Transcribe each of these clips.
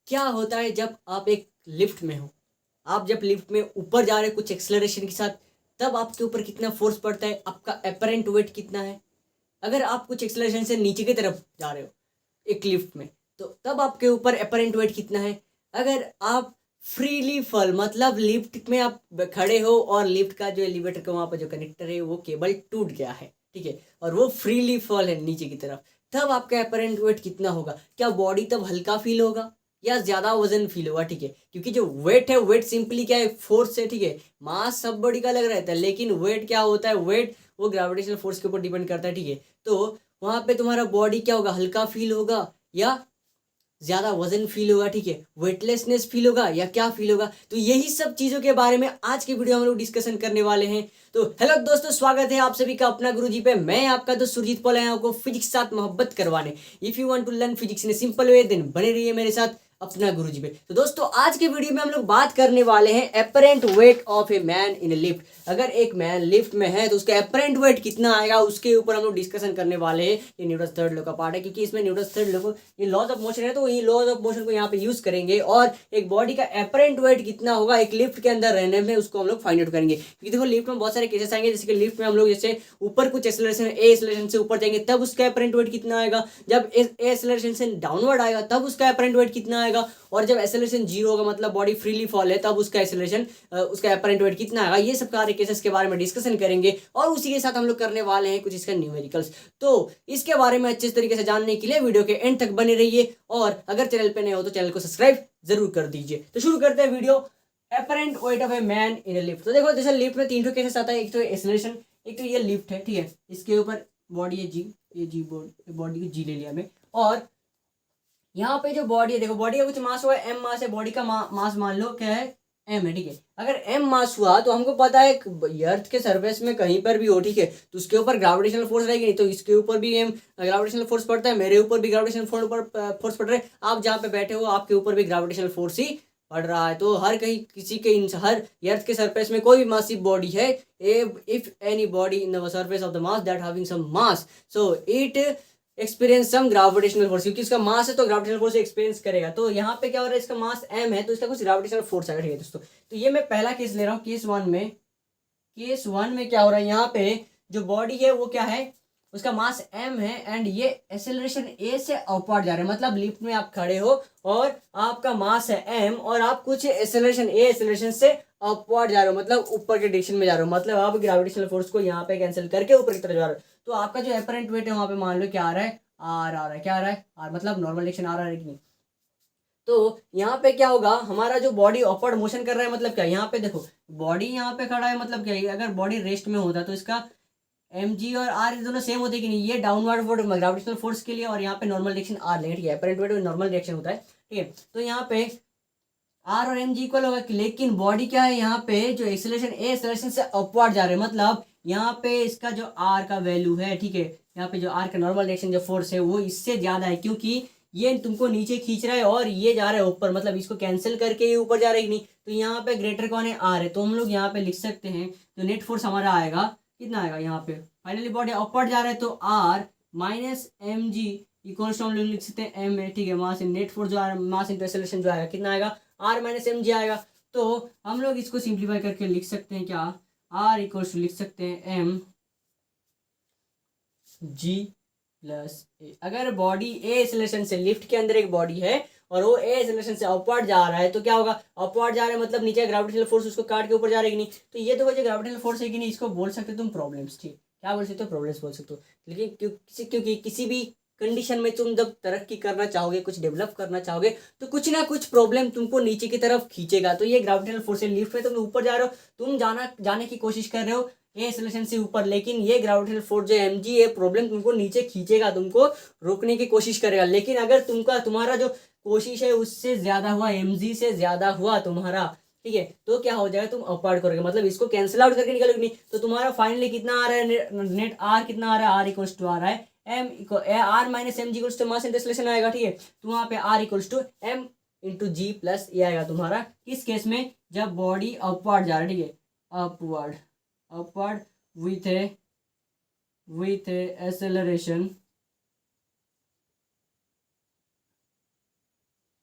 क्या होता है जब आप एक लिफ्ट में हो, आप जब लिफ्ट में ऊपर जा रहे हो कुछ एक्सेलरेशन के साथ, तब आपके ऊपर कितना फोर्स पड़ता है, आपका अपेरेंट वेट कितना है। अगर आप कुछ एक्सेलरेशन से नीचे की तरफ जा रहे हो एक लिफ्ट में, तो तब आपके ऊपर अपेरेंट वेट कितना है। अगर आप फ्रीली फॉल, मतलब लिफ्ट में आप खड़े हो और लिफ्ट का जो एलिवेटर का वहाँ पर जो कनेक्टर है वो केबल टूट गया है, ठीक है, और वो फ्रीली फॉल है नीचे की तरफ, तब आपका अपेरेंट वेट कितना होगा। क्या बॉडी तब हल्का फील होगा या ज्यादा वजन फील होगा, ठीक है, क्योंकि जो वेट है, वेट सिंपली क्या है, फोर्स है, ठीक है। मास सब बॉडी का अलग रहता है, लेकिन वेट क्या होता है, वेट वो ग्रेविटेशनल फोर्स के ऊपर डिपेंड करता है, ठीक है। तो वहां पे तुम्हारा बॉडी क्या होगा, हल्का फील होगा या ज्यादा वजन फील होगा, ठीक है, वेटलेसनेस फील होगा या क्या फील होगा। तो यही सब चीजों के बारे में आज के वीडियो में हम लोग डिस्कशन करने वाले हैं। तो हेलो दोस्तों, स्वागत है आप सभी का अपना गुरुजी पे। मैं आपका दोस्त सुरजीत पॉल है, आपको फिजिक्स के साथ मोहब्बत करवाने। If you want to learn physics in simple way, then बने रहिए मेरे साथ अपना गुरुजी पे। तो दोस्तों, आज के वीडियो में हम लोग बात करने वाले हैं apparent weight of a man in lift. अगर एक मैन लिफ्ट में है तो उसका एपरेंट वेट कितना आएगा, उसके ऊपर हम लोग डिस्कशन करने वाले हैं। ये न्यूटन थर्ड लॉ का पार्ट है, क्योंकि इसमें न्यूटन थर्ड लॉ, ये लॉज ऑफ मोशन है, तो ये लॉज ऑफ मोशन को यहाँ पे यूज करेंगे और एक बॉडी का एपरेंट वेट कितना होगा एक लिफ्ट के अंदर रहने में, उसको हम लोग फाइंड आउट करेंगे। क्योंकि देखो, लिफ्ट में बहुत सारे केसेस आएंगे, जैसे कि लिफ्ट में हम लोग जैसे ऊपर कुछ एक्सेलरेशन, ए एक्सेलरेशन से ऊपर जाएंगे तब उसका एपरेंट वेट कितना आएगा, जब ए एक्सेलरेशन से डाउनवर्ड आएगा तब उसका एपरेंट वेट कितना आएगा, और जब एक्सेलरेशन जीरो होगा मतलब बॉडी फ्रीली फॉल है, तब उसका एक्सेलरेशन, उसका एपरेंट वेट कितना आएगा। ये सब सारे केसेस के बारे में डिस्कशन करेंगे और उसी के साथ हम लोग करने वाले हैं कुछ इसका न्यूमेरिकल्स। तो इसके बारे में अच्छे तरीके से जानने के लिए वीडियो के एंड तक बने रहिए, और अगर चैनल पे नए हो तो चैनल को सब्सक्राइब जरूर कर दीजिए। तो शुरू करते हैं video. Apparent weight of a man in A lift. तो देखो, जैसे लिफ्ट में तीन ठो केसेस आता है, एक तो एक्सेलरेशन, एक तो ये लिफ्ट है, ठीक है, इसके ऊपर बॉडी है जी, ये जी बॉडी को जी ले लिया मैं, और यहाँ पे जो बॉडी है, देखो बॉडी का कुछ मास हुआ है, एम मास है, बॉडी का मास मान लो क्या है, एम है, ठीक है। अगर एम मास हुआ तो हमको पता है अर्थ के सरफेस में कहीं पर भी हो, ठीक है, तो उसके ऊपर ग्रेविटेशनल फोर्स रहेगी, नहीं तो इसके ऊपर भी एम ग्रेविटेशनल फोर्स पड़ता है, मेरे ऊपर भी ग्रेविटेशनल फोर्स पड़ रहा है, आप जहाँ पे बैठे हो आपके ऊपर भी ग्रेविटेशनल फोर्स ही पड़ रहा है। तो हर कहीं किसी के हर अर्थ के सरफेस में कोई भी मासिव बॉडी है, if any body in the surface of the mass that having some mass, so it experience some gravitational force, क्योंकि इसका मास है तो ग्रेविटेशनल फोर्स एक्सपीरियंस करेगा। तो यहाँ पे क्या हो रहा है, इसका मास एम है तो इसका कुछ ग्रेविटेशनल फोर्स आएगा, ठीक है दोस्तों। तो ये मैं पहला केस ले रहा हूँ, केस वन में क्या हो रहा है, यहाँ पे जो बॉडी है वो क्या है, उसका मास एम है, एंड ये एक्सेलरेशन ए से अपवर्ड जा रहा है, मतलब लिफ्ट में आप खड़े हो और आपका मास है एम और आप कुछ एक्सेलरेशन ए एक्सेलरेशन से अपवर्ड जा रहे हो, मतलब ऊपर के डायरेक्शन में जा रहे हो, मतलब आप ग्रेविटेशनल फोर्स को यहाँ पे कैंसिल करके ऊपर की तरफ जा रहे हो। तो आपका जो एपरेंट वेट है वहां पे मान लो क्या आ रहा है, आर आ रहा है, क्या आ रहा है, आर, मतलब नॉर्मल डायरेक्शन आ रहा है कि नहीं। तो यहाँ पे क्या होगा, हमारा जो बॉडी अपवर्ड मोशन कर रहा है, मतलब क्या, यहाँ पे देखो बॉडी यहाँ पे खड़ा है, मतलब क्या है, अगर बॉडी रेस्ट में होता तो इसका एम जी और आर दोनों सेम होते कि नहीं, ये डाउनवर्ड फोर्स ग्रेविटेशनल फोर्स के लिए, और यहाँ पे नॉर्मल डायरेक्शन आर लेंगे, ठीक है, एपरेंट वेट में नॉर्मल डायरेक्शन होता है, ठीक है। तो यहाँ पे आर और एम जी इक्वल होगा, लेकिन बॉडी क्या है, यहाँ पे जो एक्सेलरेशन ए एक्सेलरेशन से अपवर्ड जा रहे हैं, मतलब यहाँ पे इसका जो आर का वैल्यू है, ठीक है, यहाँ पे जो आर का नॉर्मल डायरेक्शन जो फोर्स है वो इससे ज्यादा है, क्योंकि ये तुमको नीचे खींच रहा है और ये जा रहा है ऊपर, मतलब इसको कैंसिल करके ये ऊपर जा रहा है कि नहीं। तो यहाँ पे ग्रेटर कौन है, आर है, तो हम लोग यहाँ पे लिख सकते हैं, तो नेट फोर्स हमारा आएगा कितना आएगा, यहाँ पे फाइनली बॉडी अपवर्ड जा रहा है तो R minus M G equals to हम लोग लिख सकते हैं एम है, ठीक है, वहां से नेट फोर्स जो आ रहा है, मास इंटू एक्सेलरेशन जो आएगा कितना आएगा, आर माइनस एम जी आएगा। तो हम लोग इसको सिंप्लीफाई करके लिख सकते हैं क्या, आर इक्वल्स टू लिख सकते हैं एम जी प्लस ए। अगर बॉडी ए एक्सेलरेशन से, लिफ्ट के अंदर एक बॉडी है और वो ए एक्सेलरेशन से अपवर्ड जा रहा है, तो क्या होगा, अपवर्ड जा रहा है मतलब नीचे ग्रेविटेशनल फोर्स उसको काट के ऊपर जा रहा है कि नहीं। तो ये तो जो ग्रेविटेशनल फोर्स है कि नहीं, इसको बोल सकते हो तुम प्रॉब्लम्स, ठीक, क्या बोल सकते हो, प्रॉब्लम्स बोल सकते हो। लेकिन क्योंकि किसी भी कंडीशन में तुम जब तरक्की करना चाहोगे, कुछ डेवलप करना चाहोगे, तो कुछ ना कुछ प्रॉब्लम तुमको नीचे की तरफ खींचेगा। तो ये ग्रेविटेशनल फोर्स है, लिफ्ट में तुम ऊपर जा रहे हो, तुम जाने की कोशिश कर रहे हो ए एक्सेलरेशन से ऊपर, लेकिन ये ग्रेविटेशनल फोर्स जो एम जी है प्रॉब्लम तुमको नीचे खींचेगा, तुमको रोकने की कोशिश करेगा। लेकिन अगर तुम्हारा जो कोशिश है उससे ज्यादा हुआ, एम जी से ज्यादा हुआ तुम्हारा, ठीक है, तो क्या हो जाएगा, तुम अपवर्ड करोगे, मतलब इसको कैंसिल आउट करके निकलोगे नहीं। तो तुम्हारा फाइनली कितना आ रहा है, नेट आर कितना आ रहा है, आर इक्वल्स टू आ रहा है M R minus M G equals to mass into acceleration आएगा, ठीक है। तो वहां पे R equals to M into G plus A आएगा तुम्हारा, किस केस में, जब बॉडी अपवर्ड जा रहा है, ठीक है, अपवर्ड with a acceleration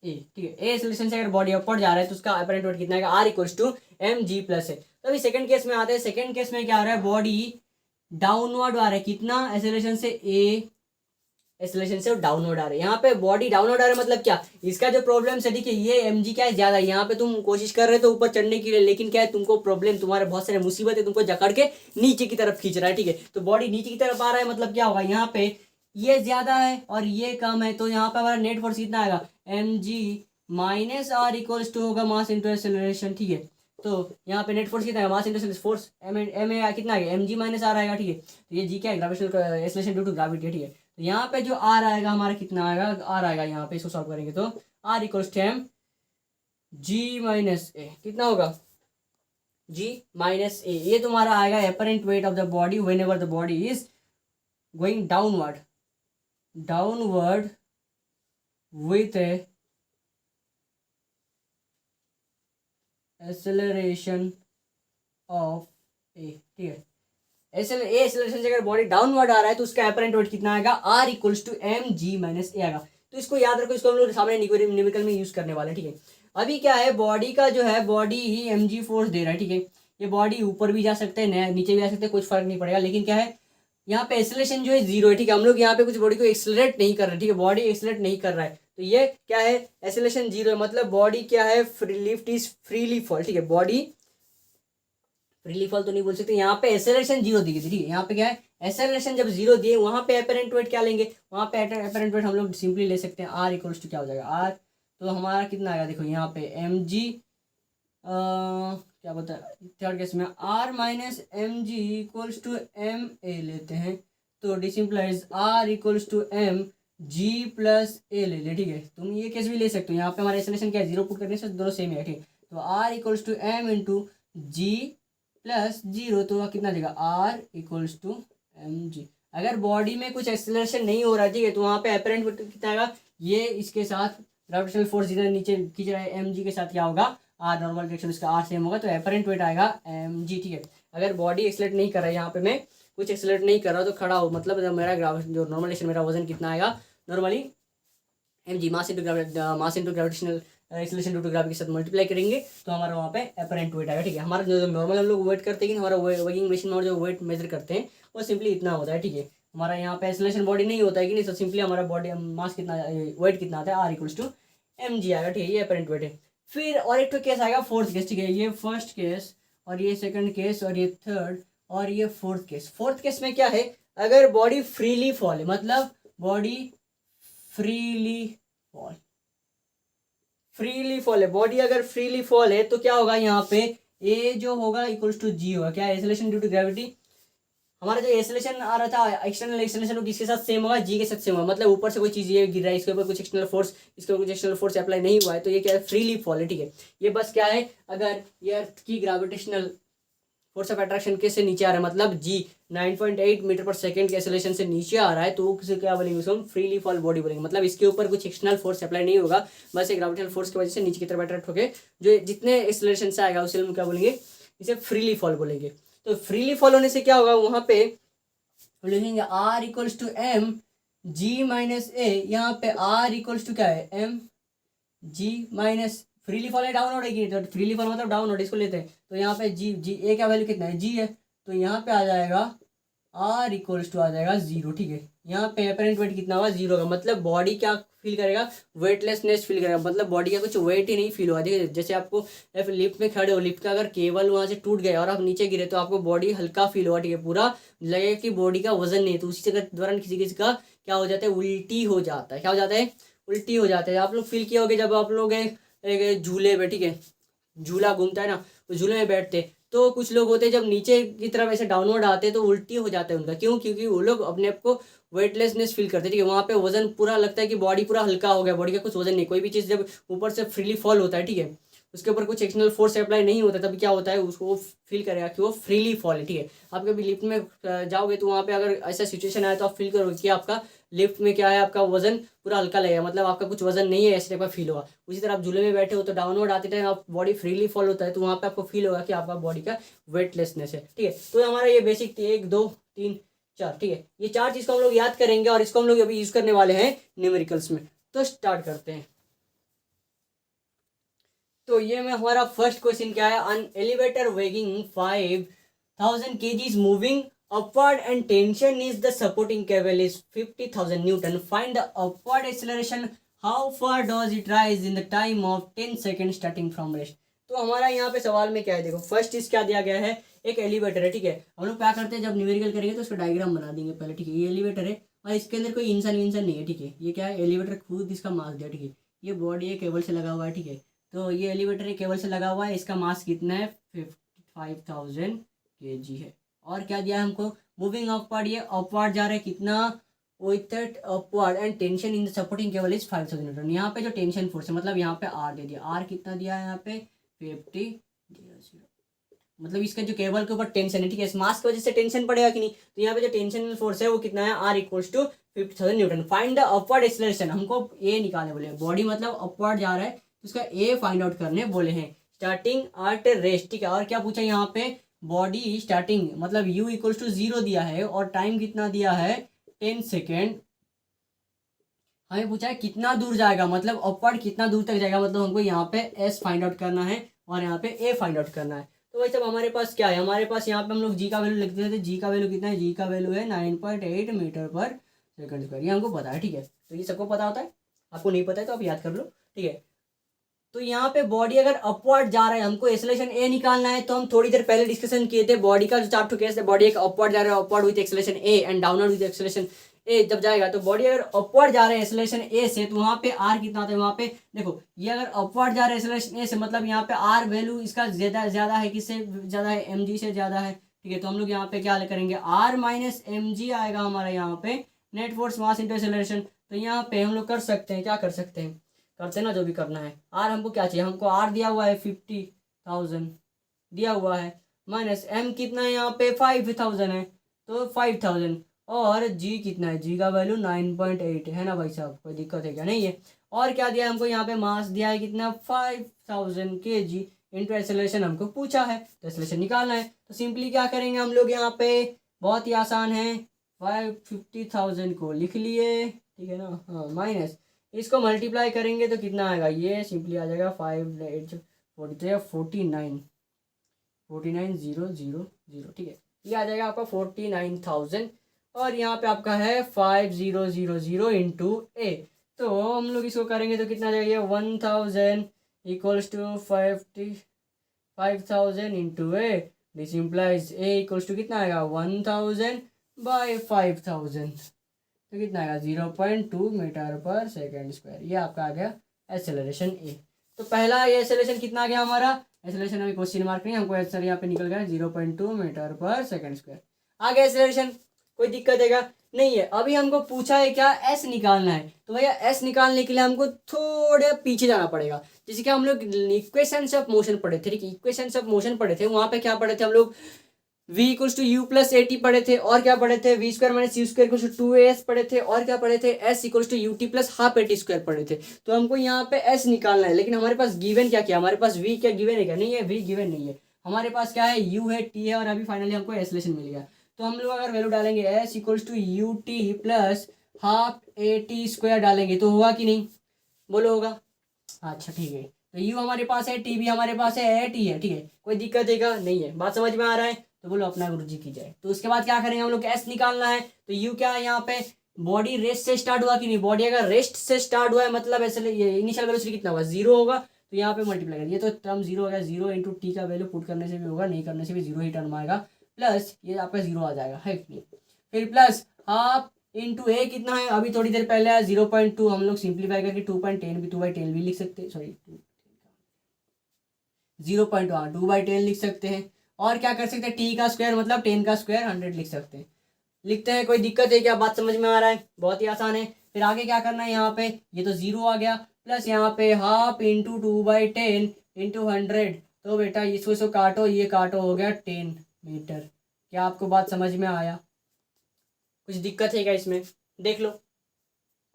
ए, ठीक है। ए एक्सेलरेशन से अगर बॉडी ऊपर जा रहा है तो उसका अपरेंट वेट कितना आएगा, R equals to M G plus है। तो अभी सेकंड केस में आते हैं। सेकंड केस में क्या आ रहा है, बॉडी डाउनवर्ड आ रहा है, कितना एक्सेलरेशन से, ए एक्सेलरेशन से डाउनवर्ड आ रहा है। यहाँ पे बॉडी डाउनवर्ड आ रहा है मतलब क्या, इसका जो प्रॉब्लम है, देखिए ये एम जी क्या है, ज्यादा है। यहाँ पे तुम कोशिश कर रहे हो तो ऊपर चढ़ने के लिए, लेकिन क्या है, तुमको प्रॉब्लम, तुम्हारे बहुत सारे मुसीबत है, तुमको जकड़ के नीचे की तरफ खींच रहा है, ठीक है। तो बॉडी नीचे की तरफ आ रहा है मतलब क्या होगा, यहाँ पे ये ज्यादा है और ये कम है, तो यहाँ पे हमारा नेट फोर्स कितना आएगा, M G minus R equals to होगा मास इंटू एक्सेलरेशन, ठीक है। तो यहाँ पे नेट फोर्स कितना है, mass into force, M A कितना है, एम जी माइनस आर आएगा, ठीक है। तो ये जी क्या है, gravitational acceleration due to gravity, ठीक है। तो यहाँ पे जो आर आएगा हमारा कितना आएगा, आर आएगा यहाँ पे, इसको सॉल्व करेंगे तो R equals to M G minus A, कितना होगा, जी माइनस ए। ये तुम्हारा आएगा apparent weight of the body whenever the body is going downward with a acceleration of a, ठीक है। एक्सेलरेशन से अगर बॉडी डाउनवर्ड आ रहा है तो उसका अपरेंट वेट कितना आएगा, R equals to M G minus A आएगा। तो इसको याद रखो, इसको हम लोग सामने न्यूमेरिकल में यूज करने वाले, ठीक है। अभी क्या है, बॉडी का जो है, बॉडी ही एम जी फोर्स दे रहा है, ठीक है। ये बॉडी ऊपर भी जा सकते हैं, नीचे भी जा सकते हैं, कुछ फर्क नहीं पड़ेगा। लेकिन क्या है, यहाँ पे एक्सेलरेशन जो है जीरो है, ठीक है। हम लोग यहाँ पे कुछ बॉडी को एक्सेलरेट नहीं कर रहे, ठीक है। बॉडी एक्सेलरेट नहीं कर रहा है, तो ये क्या है, एक्सेलरेशन जीरो है, मतलब बॉडी क्या है, लिफ्ट इज फ्रीली फॉल, ठीक है। बॉडी फ्रीली फॉल तो नहीं बोल सकते, यहाँ पे एक्सेलरेशन जीरो दी गई, ठीक है। यहाँ पे क्या है, एक्सेलरेशन जब जीरो दिए, वहाँ पे अपरेंट वेट क्या लेंगे, वहाँ पे अपरेंट वेट हम लोग सिंपली ले सकते हैं, आर इक्वल्स टू क्या हो जाएगा, आर। तो हमारा कितना आएगा, देखो यहाँ पे एम जी क्या बता, थर्ड केस में R minus M G equals to M A लेते हैं, तो this implies R equals to M G plus A ले ले, ठीक है। तुम ये केस भी ले सकते हो, यहाँ पे हमारा एक्सेलरेशन क्या है, जीरो पुट करने से दोनों सेम है, ठीक है। तो R equals to M into G plus zero, तो कितना देगा, R equals to M G. अगर बॉडी में कुछ एक्सेलरेशन नहीं हो रहा है, ठीक है, तो वहाँ पे अपरेंट वेट कितना आएगा, ये इसके साथ ग्रेविटेशनल फोर्स जिधर नीचे खींच रहा है एम जी के साथ क्या होगा, आर नॉर्मल डायरेक्शन इसका आर सेम होगा, तो अपरेंट वेट आएगा एम जी, ठीक है। अगर बॉडी एक्सेलरेट नहीं कर रहा है, यहाँ पे मैं कुछ एक्सेलरेट नहीं कर रहा तो खड़ा हो, मतलब मेरा जो नॉर्मल डायरेक्शन, मेरा वजन कितना आएगा, normally M G mass into gravitational acceleration due to gravity के साथ मल्टीप्लाई करेंगे तो हमारा वहाँ पे अपरेंट वेट आएगा, ठीक है। हमारा जो नॉर्मल हम लोग वेट करते हैं कि हमारा वर्किंग मशीन में जो वेट मेजर करते हैं वो सिंपली इतना होता है, ठीक है। हमारा यहाँ पे एक्सेलरेशन बॉडी नहीं होता है कि नहीं, तो सिंपली हमारा बॉडी मास कितना, वेट कितना आता है, R equals to M G आएगा, ठीक है। ये अपरेंट वेट है। फिर और एक तो केस आएगा, फोर्थ केस, ठीक है। ये फर्स्ट केस और ये सेकंड केस और ये थर्ड और ये फोर्थ केस। फोर्थ केस में क्या है, अगर बॉडी फ्रीली फॉल है, मतलब बॉडी फ्रीली फॉल है, बॉडी अगर फ्रीली फॉल है तो क्या होगा, यहाँ पे ए जो होगा इक्वल्स टू जी होगा, क्या, एक्सेलरेशन ड्यू टू ग्रेविटी। हमारा जो एक्सेलरेशन आ रहा था, एक्सटर्नल एक्सेलरेशन, वो किसके साथ सेम होगा, जी के साथ सेम होगा। मतलब ऊपर से कोई चीज़ ये गिर रहा है, इसके ऊपर कुछ एक्सटर्नल फोर्स, इसके ऊपर कुछ एक्सटर्नल फोर्स अप्लाई नहीं हुआ है, तो ये क्या है, फ्रीली फॉल है, ठीक है। ये बस क्या है, अगर ये अर्थ की ग्रेविटेशनल फोर्स ऑफ अट्रैक्शन के से नीचे आ रहा है, मतलब जी 9.8 मीटर पर सेकंड के एक्सेलरेशन से नीचे आ रहा है, तो उसे क्या बोलेंगे, उसको हम फ्रीली फॉल बॉडी बोलेंगे। मतलब इसके ऊपर कुछ एक्सटर्नल फोर्स अप्लाई नहीं होगा, बस एक ग्रेविटेशनल फोर्स की वजह से नीचे की तरफ अट्रैक्ट होकर जो जितने एक्सेलरेशन से आएगा उसे हम क्या बोलेंगे, इसे फ्रीली फॉल बोलेंगे। तो फ्रीली फॉल होने से क्या होगा, वहाँ पे लिखेंगे R equals to M G minus A. यहाँ पे आर इक्वल्स टू क्या है, M G minus, freely fall है डाउनवर्ड है कि, तो फ्रीली फॉल मतलब डाउनवर्ड, इसको लेते हैं। तो यहाँ पे जी ए का वैल्यू कितना है, जी है, तो यहाँ पे आ जाएगा आर इक्वल्स टू आ जाएगा जीरो, ठीक है। यहाँ पे अपरेंट वेट कितना होगा, जीरो का, मतलब बॉडी क्या फील करेगा, वेटलेसनेस फील करेगा, मतलब बॉडी का कुछ वेट ही नहीं फील होगा। देखिए जैसे आपको लिफ्ट में खड़े हो, लिफ्ट का अगर केबल वहाँ से टूट गया और आप नीचे गिरे तो आपको बॉडी हल्का फील होगा, ठीक है, पूरा लगेगा कि बॉडी का वजन नहीं है। तो उसी के दौरान किसी किसी का क्या हो जाता है, उल्टी हो जाता है, क्या हो जाता है, उल्टी हो जाता है। आप लोग फील किया होगा जब आप लोग एक झूले में, ठीक है, झूला घूमता है ना, तो झूले में बैठते तो कुछ लोग होते हैं जब नीचे की तरफ ऐसे डाउनवर्ड आते हैं तो उल्टी हो जाता है उनका, क्यों, क्योंकि वो लोग अपने आप को वेटलेसनेस फील करते हैं, ठीक है। वहाँ पे वजन पूरा लगता है कि बॉडी पूरा हल्का हो गया, बॉडी का कुछ वजन नहीं। कोई भी चीज़ जब ऊपर से फ्रीली फॉल होता है, ठीक है, उसके ऊपर कुछ एक्सटर्नल फोर्स अप्लाई नहीं होता, तभी क्या होता है, उसको वो फील करेगा कि वो फ्रीली फॉल है, ठीक है। आप कभी लिफ्ट में जाओगे तो वहाँ पे अगर ऐसा सिचुएशन आया तो आप फील करोगे कि आपका लिफ्ट में क्या है, आपका वजन पूरा हल्का लगेगा, मतलब आपका कुछ वजन नहीं है, ऐसे टाइप का फील होगा। उसी तरह आप झूले में बैठे हो तो डाउनवर्ड आते टाइम आप बॉडी फ्रीली फॉल होता है, तो वहाँ पे आपको फील होगा कि आपका बॉडी का वेटलेसनेस है, ठीक है। तो हमारा ये बेसिक 1 2 3 4, ठीक है। ये 4 चीज़ को हम लोग याद करेंगे और इसको हम लोग अभी यूज़ करने वाले हैं न्यूमेरिकल्स में। तो स्टार्ट करते हैं। तो ये में हमारा फर्स्ट क्वेश्चन क्या है, an elevator weighing 5000 kg moving upward and tension is the supporting cable is 50,000 Newton. Find the upward acceleration. How far does it rise in the time of 10 seconds starting from rest? तो हमारा यहाँ पे सवाल में क्या है, देखो first चीज क्या दिया गया है, एक एलिवेटर है, ठीक है। हम लोग क्या करते हैं, जब न्यूमेरिकल करेंगे तो उसका डायग्राम बना देंगे पहले, ठीक है। ये एलिवेटर है और इसके अंदर कोई इंसान नहीं है, ठीक है। ये क्या है, एलिवेटर खुद इसका मास दिया, ठीक है। ये बॉडी है, केबल से लगा हुआ है, ठीक है। तो ये एलिवेटर है, केबल से लगा हुआ है, इसका मास कितना है 55,000 kg है। और क्या दिया है हमको, मूविंग अपवर्ड, ये अपवर्ड जा रहा है कितना, with upward and tension in the supporting cable is 5000 Newton. यहाँ पे जो टेंशन फोर्स है, मतलब यहाँ पे आर दे दिया, आर कितना दिया है यहाँ पे 50, मतलब इसका जो केबल के ऊपर टेंशन है, ठीक है। इस मास की वजह से टेंशन पड़ेगा कि नहीं, तो यहाँ पे जो टेंशन फोर्स है वो कितना है, R equals to 50,000 newton. Find the upward acceleration, हमको ए निकालने बोले, बॉडी मतलब अपवर्ड जा रहा है तो उसका ए फाइंड आउट करने बोले हैं, स्टार्टिंग एट रेस्ट, ठीक है। और क्या पूछा यहाँ पे, बॉडी स्टार्टिंग मतलब u इक्वल्स टू 0 दिया है और टाइम कितना दिया है 10 सेकेंड। हमें पूछा है कितना दूर जाएगा, मतलब अपवर्ड कितना दूर तक जाएगा, मतलब हमको यहाँ पे s फाइंड आउट करना है और यहाँ पे a फाइंड आउट करना है। तो वही सब हमारे पास क्या है, हमारे पास यहाँ पे हम लोग g का वैल्यू लिख देते थे। g का वैल्यू कितना है, g का वैल्यू है 9.8 मीटर पर सेकंड स्क्वायर, ये हमको पता है, ठीक है। तो ये सबको पता होता है, आपको नहीं पता है तो आप याद कर लो, ठीक है। तो यहाँ पे बॉडी अगर अपवर्ड जा रहा है, हमको एक्सेलरेशन ए निकालना है, तो हम थोड़ी देर पहले डिस्कशन किए थे बॉडी का जो चार केस है, बॉडी एक अपवर्ड जा रहा है, upward with acceleration A and downward with acceleration A जब जाएगा, तो बॉडी अगर अपवर्ड जा रहा है एक्सेलरेशन ए से, तो वहाँ पे आर कितना आता है, वहाँ पे देखो ये अगर अपवर्ड जा रहा है एक्सेलरेशन ए से, मतलब यहाँ पे आर वैल्यू इसका ज्यादा है, किससे ज्यादा है, एम जी से ज्यादा है, ठीक है। तो हम लोग यहाँ पे क्या करेंगे, आर माइनस एम जी आएगा हमारा यहाँ पे net force mass into acceleration. तो यहाँ पे हम लोग कर सकते हैं, क्या कर सकते हैं, करते ना जो भी करना है। आर हमको क्या चाहिए, हमको आर दिया हुआ है 50,000 दिया हुआ है, माइनस एम कितना है यहाँ पे 5,000 है, तो 5,000, और जी कितना है, जी का वैल्यू 9.8 है ना भाई साहब, कोई दिक्कत है क्या, नहीं है। और क्या दिया हमको यहाँ पे, मास दिया है कितना 5000 kg इंटू एक्सेलरेशन हमको पूछा है, तो एक्सेलरेशन निकालना है। तो सिंपली क्या करेंगे हम लोग यहाँ पे, बहुत ही आसान है, 50,000 को लिख लिए, ठीक है ना, हाँ, माइनस इसको मल्टीप्लाई करेंगे तो कितना आएगा, ये सिंपली आ जाएगा 5 8 49,000, ठीक है। ये आ जाएगा आपका 49,000 और यहाँ पे आपका है 5000 इंटू ए। तो हम लोग इसको करेंगे तो कितना आ जाएगा, 1000 equals to 55,000 into A, this implies A equals to कितना आएगा 1000 बाई 5000, तो कितना आएगा 0.2 मीटर पर सेकेंड स्क्वायर। ये आपका आ गया एक्सेलरेशन ए। तो पहला ये एक्सेलरेशन कितना आ गया हमारा, एक्सेलरेशन अभी क्वेश्चन मार्क नहीं, हमको आंसर यहाँ पे निकल गया 0.2 मीटर पर सेकेंड स्क्वायर। आ गया एक्सेलरेशन, कोई दिक्कत है क्या, नहीं है। अभी हमको पूछा है क्या, एस निकालना है, तो भैया एस निकालने के लिए हमको थोड़े पीछे जाना पड़ेगा। जैसे कि हम लोग इक्वेशंस ऑफ मोशन पढ़े थे, ठीक है, इक्वेशंस ऑफ मोशन पढ़े थे, वहाँ पे क्या पढ़े थे हम लोग, v equals to U plus A T पढ़े थे, और क्या पढ़े थे, V square minus U square equals to 2as पढ़े थे, और क्या पढ़े थे, s equals to U T plus half A T square पढ़े थे। तो हमको यहाँ पे s निकालना है, लेकिन हमारे पास गिवन क्या किया, हमारे पास v क्या गिवन है क्या, नहीं है, v गिवन नहीं है, हमारे पास क्या है, u है, t है, और अभी फाइनली हमको एक्सेलरेशन मिल गया। तो हम लोग अगर वैल्यू डालेंगे s equals to U T plus half A T square डालेंगे तो होगा कि नहीं, बोलो होगा, अच्छा ठीक है। तो u हमारे पास है, t भी हमारे पास है, ए टी है, ठीक है, कोई दिक्कत है क्या, नहीं है, बात समझ में आ रहा है, तो बोलो अपना गुरुजी की जाए। तो उसके बाद क्या करेंगे हम लोग, एस निकालना है, तो यू क्या है यहाँ पे, बॉडी रेस्ट से स्टार्ट हुआ कि नहीं, बॉडी अगर रेस्ट से स्टार्ट हुआ है मतलब ऐसे इनिशियल वेलोसिटी कितना होगा 0 होगा, तो यहाँ पे मल्टीप्लाई कर, ये तो टर्म 0 हो गया, 0 इंटू टी का वैल्यू पुट करने से भी होगा, नहीं करने से भी 0 ही टर्म आएगा, प्लस ये आपका 0 आ जाएगा, है कि नहीं, फिर प्लस हाफ इंटू ए कितना है, अभी थोड़ी देर पहले 0.2, हम लोग सिंप्लीफाई करके 2.10 भी 2/10 भी लिख सकते हैं, सॉरी 2/10 लिख सकते हैं। और क्या कर सकते हैं, टी का स्क्वायर मतलब 10 का स्क्वायर 100 लिख सकते हैं, लिखते हैं, कोई दिक्कत है क्या, बात समझ में आ रहा है, बहुत ही आसान है। फिर आगे क्या करना है, यहाँ पे ये तो 0 आ गया, प्लस यहाँ पे हाफ इंटू 2/10 इंटू 100, तो बेटा इसको काटो, ये काटो, हो गया 10 मीटर। क्या आपको बात समझ में आया, कुछ दिक्कत है क्या इसमें, देख लो,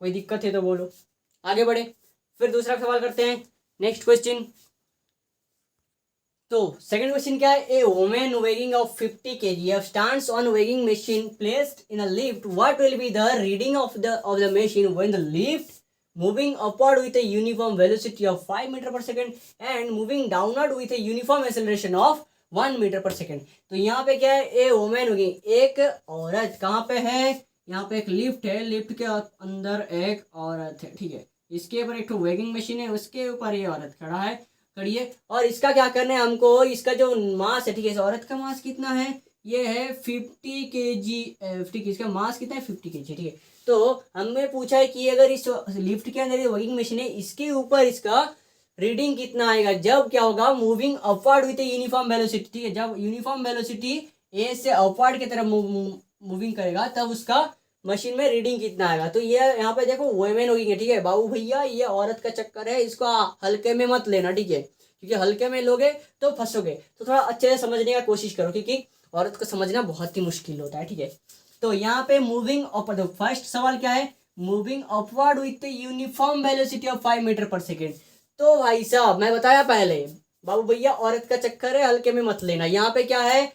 कोई दिक्कत है तो बोलो, आगे बढ़े। फिर दूसरा सवाल करते हैं, नेक्स्ट क्वेश्चन। तो सेकंड क्वेश्चन क्या है, a women weighing of 50 kg stands on weighing machine placed in a lift, what will be the reading of the machine when the lift moving upward with a uniform velocity of 5 metre per second and moving downward with a uniform acceleration of 1 metre per second. तो यहाँ पे क्या है, ए women होगी, एक औरत कहाँ पे है, यहाँ पे एक लिफ्ट है, लिफ्ट के अंदर एक औरत है, ठीक है। इसके ऊपर एक वेगिंग मशीन है, उसके ऊपर ये औरत खड़ी है और इसका क्या करना है हमको, इसका जो मास है, ठीक है, इस औरत का मास कितना है, ये है 50 kg, 50 kg, इसका मास कितना है 50 kg, ठीक है। तो हमें पूछा है कि अगर इस लिफ्ट के अंदर ये वर्किंग मशीन है, इसके ऊपर इसका रीडिंग कितना आएगा, जब क्या होगा, moving upward with uniform velocity, ठीक है, जब यूनिफॉर्म वेलोसिटी ए से अपवर्ड की तरफ मूविंग करेगा तब उसका मशीन में रीडिंग कितना आएगा। तो ये यहाँ पे देखो वुमेन होगी, ठीक है बाबू भैया, ये औरत का चक्कर है, इसको हल्के में मत लेना, ठीक है, क्योंकि हल्के में लोगे तो फंसोगे। तो थोड़ा अच्छे से समझने का कोशिश करो, क्योंकि औरत को समझना बहुत ही मुश्किल होता है, ठीक है। तो यहाँ पे मूविंग अपवर्ड, फर्स्ट सवाल क्या है, moving upward with uniform velocity of 5 metre per second. तो भाई साहब मैं बताया पहले, बाबू भैया औरत का चक्कर है, हल्के में मत लेना। यहाँ पे क्या है,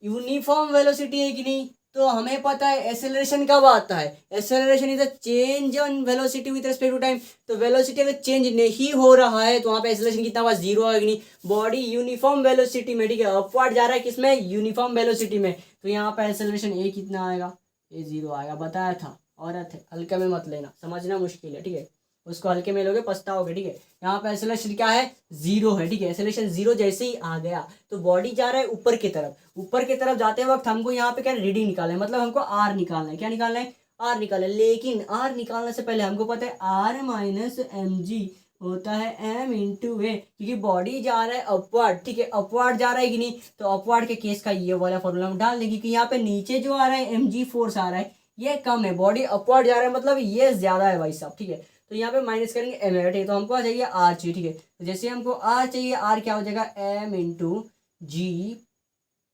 यूनिफॉर्म वेलोसिटी है कि नहीं, तो हमें पता है एक्सेलरेशन कब आता है, acceleration is a change on velocity with respect to time. तो वेलोसिटी अगर चेंज नहीं हो रहा है तो वहाँ पे एक्सेलरेशन कितना हुआ, जीरो है कि नहीं। बॉडी यूनिफॉर्म वेलोसिटी में, ठीक है, अपवर्ड जा रहा है किसमें, यूनिफॉर्म वेलोसिटी में, तो यहाँ पे एक्सेलरेशन ए कितना आएगा, ए जीरो आएगा, बताया था। औरत है, हल्के में मत लेना, समझना मुश्किल है, ठीक है, उसको हल्के में लोगे पछताओगे, ठीक है। यहाँ पे एक्सेलरेशन क्या है, जीरो है, ठीक है, एक्सेलरेशन जीरो जैसे ही आ गया तो बॉडी जा रहा है ऊपर की तरफ, ऊपर की तरफ जाते वक्त हमको यहाँ पे क्या रीडिंग निकालना है, मतलब हमको आर निकालना है, क्या निकालना है, आर निकालना है। लेकिन आर निकालने से पहले हमको पता है आर माइनस एम जी होता है एम इंटू ए, क्योंकि बॉडी जा रहा है अपवर्ड, ठीक है, अपवर्ड जा रहा है कि नहीं, तो अपवर्ड के केस का ये वाला फॉर्मूला हम डाल देंगे कि यहाँ पे नीचे जो आ रहा है एम जी फोर्स आ रहा है ये कम है, बॉडी अपवर्ड जा रहा है मतलब ये ज्यादा है भाई साहब, ठीक है। तो यहाँ पे माइनस करेंगे एम है, ठीक है, तो हमको आ जाइए आर चाहिए, ठीक है। तो जैसे हमको आर चाहिए, आर क्या हो जाएगा, एम इंटू जी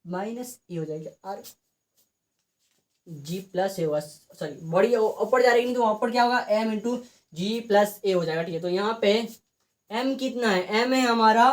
माइनस ए हो जाएगा, आर जी प्लस ए होगा, सॉरी बॉडी ऊपर जा रही है तो ऊपर क्या होगा, एम इंटू जी प्लस ए हो जाएगा, ठीक है। तो यहाँ पे एम कितना है, एम है हमारा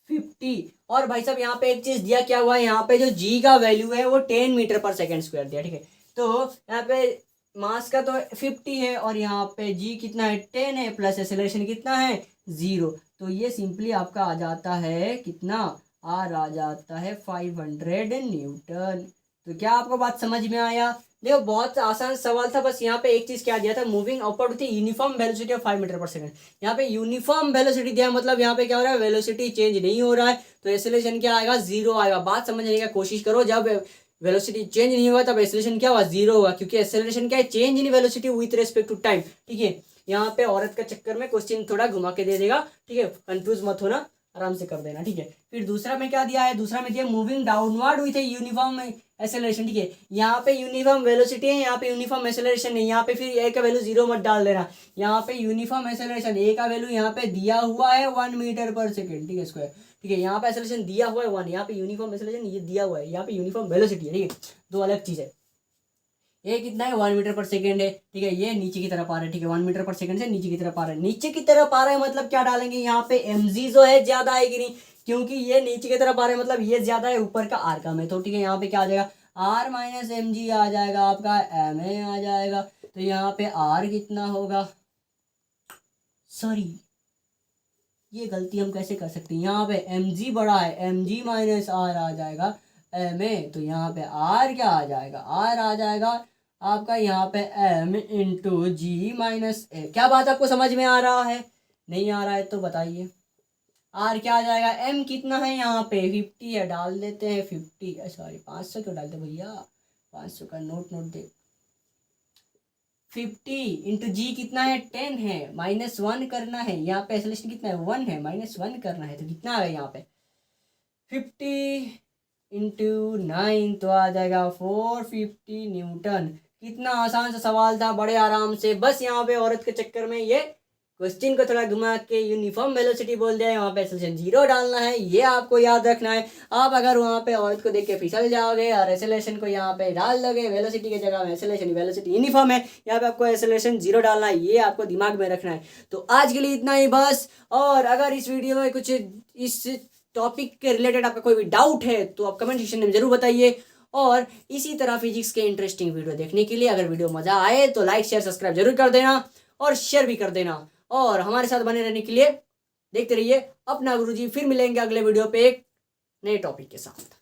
50, और भाई साहब यहाँ पे एक चीज दिया क्या हुआ है, यहाँ पे जो जी का वैल्यू है वो 10 मीटर पर सेकेंड स्क्वायर दिया, ठीक है। तो यहाँ पे मास का तो 50 है और यहाँ पे जी कितना है 10 है, प्लस एक्सेलरेशन कितना है 0, तो ये सिंपली आपका आ जाता है कितना, आर आ जाता है 500 न्यूटन। तो क्या आपको बात समझ में आया, देखो बहुत आसान सवाल था, बस यहाँ पे एक चीज क्या दिया था, moving upward with uniform velocity of 5 metre per second. यहाँ पे यूनिफॉर्म वेलोसिटी दिया मतलब यहाँ पे क्या हो रहा है, वेलोसिटी चेंज नहीं हो रहा है, तो एक्सेलरेशन क्या आएगा, जीरो आएगा। बात समझने की कोशिश करो, जब वेलोसिटी चेंज नहीं होगा तब एक्सेलरेशन क्या होगा, जीरो होगा, क्योंकि एक्सेलरेशन क्या है, change in velocity with respect to time, ठीक है। यहाँ पे औरत का चक्कर में क्वेश्चन थोड़ा घुमा के दे देगा, ठीक है, कंफ्यूज मत होना, आराम से कर देना, ठीक है। फिर दूसरा में क्या दिया है, दूसरा में दिया moving downward with a uniform acceleration, ठीक है। यहाँ पे यूनिफॉर्म वेलोसिटी है, यहाँ पे यूनिफॉर्म एक्सेलरेशन है, यहाँ पे फिर ए का वैल्यू जीरो मत डाल देना, यहाँ पे यूनिफॉर्म एक्सेलरेशन ए का वैल्यू यहाँ पे दिया हुआ है 1 मीटर पर सेकेंड, ठीक है, स्क्वायर, ठीक है। यहाँ पे एक्सेलरेशन दिया हुआ है 1, यहाँ पे यूनिफॉर्म एक्सेलरेशन ये दिया हुआ है, यहाँ पे यूनिफॉर्म वेलोसिटी है, ठीक है, दो अलग चीज है। ये कितना है 1 मीटर पर सेकेंड है, ठीक है, ये नीचे की तरफ आ रहा है, ठीक है, 1 मीटर पर सेकेंड से नीचे की तरफ आ रहा है, नीचे की तरफ आ रहा है मतलब क्या डालेंगे यहाँ पे एम जी जो है ज्यादा आएगी नहीं, क्योंकि ये नीचे की तरफ आ रहा है मतलब ये ज्यादा है, ऊपर का आर कम है, तो ठीक है, यहाँ पे क्या आ जाएगा, आर माइनस एम जी आ जाएगा, आपका एम ए आ जाएगा। तो यहाँ पे आर कितना होगा, सॉरी ये गलती हम कैसे कर सकते हैं, यहाँ पे एम जी बड़ा है, एम जी माइनस आर आ जाएगा एम ए, तो यहाँ पे आर क्या आ जाएगा, आर आ जाएगा आपका यहाँ पे एम इंटू जी माइनस ए। क्या बात आपको समझ में आ रहा है, नहीं आ रहा है तो बताइए। आर क्या आ जाएगा, एम कितना है यहाँ पे 50 है, डाल देते हैं 50, सॉरी 500 क्यों डालते भैया, 500 का नोट दे, 50 इंटू जी कितना है 10 है, -1 करना है, यहाँ पे एक्सेलरेशन कितना है 1 है, -1 करना है, तो कितना आ गया यहाँ पे 50 इंटू 9, तो आ जाएगा 450 न्यूटन। कितना आसान सा सवाल था, बड़े आराम से, बस यहाँ पे औरत के चक्कर में ये क्वेश्चन को थोड़ा घुमा के यूनिफॉर्म वेलोसिटी बोल दिया है, वहाँ पे एक्सेलरेशन जीरो डालना है, ये आपको याद रखना है। आप अगर वहाँ पे औरत को देख के फिसल जाओगे और एक्सेलरेशन को यहाँ पे डाल दोगे, वेलोसिटी की जगह में एक्सेलरेशन, वेलोसिटी यूनिफॉर्म है, यहाँ पे आपको एक्सेलरेशन जीरो डालना है, ये आपको दिमाग में रखना है। तो आज के लिए इतना ही बस, और अगर इस वीडियो में कुछ इस टॉपिक के रिलेटेड आपका कोई भी डाउट है तो आप कमेंट सेक्शन में जरूर बताइए, और इसी तरह फिजिक्स के इंटरेस्टिंग वीडियो देखने के लिए अगर वीडियो मजा आए तो लाइक शेयर सब्सक्राइब जरूर कर देना। और शेयर भी कर देना। और हमारे साथ बने रहने के लिए देखते रहिए अपना गुरुजी। फिर मिलेंगे अगले वीडियो पे एक नए टॉपिक के साथ।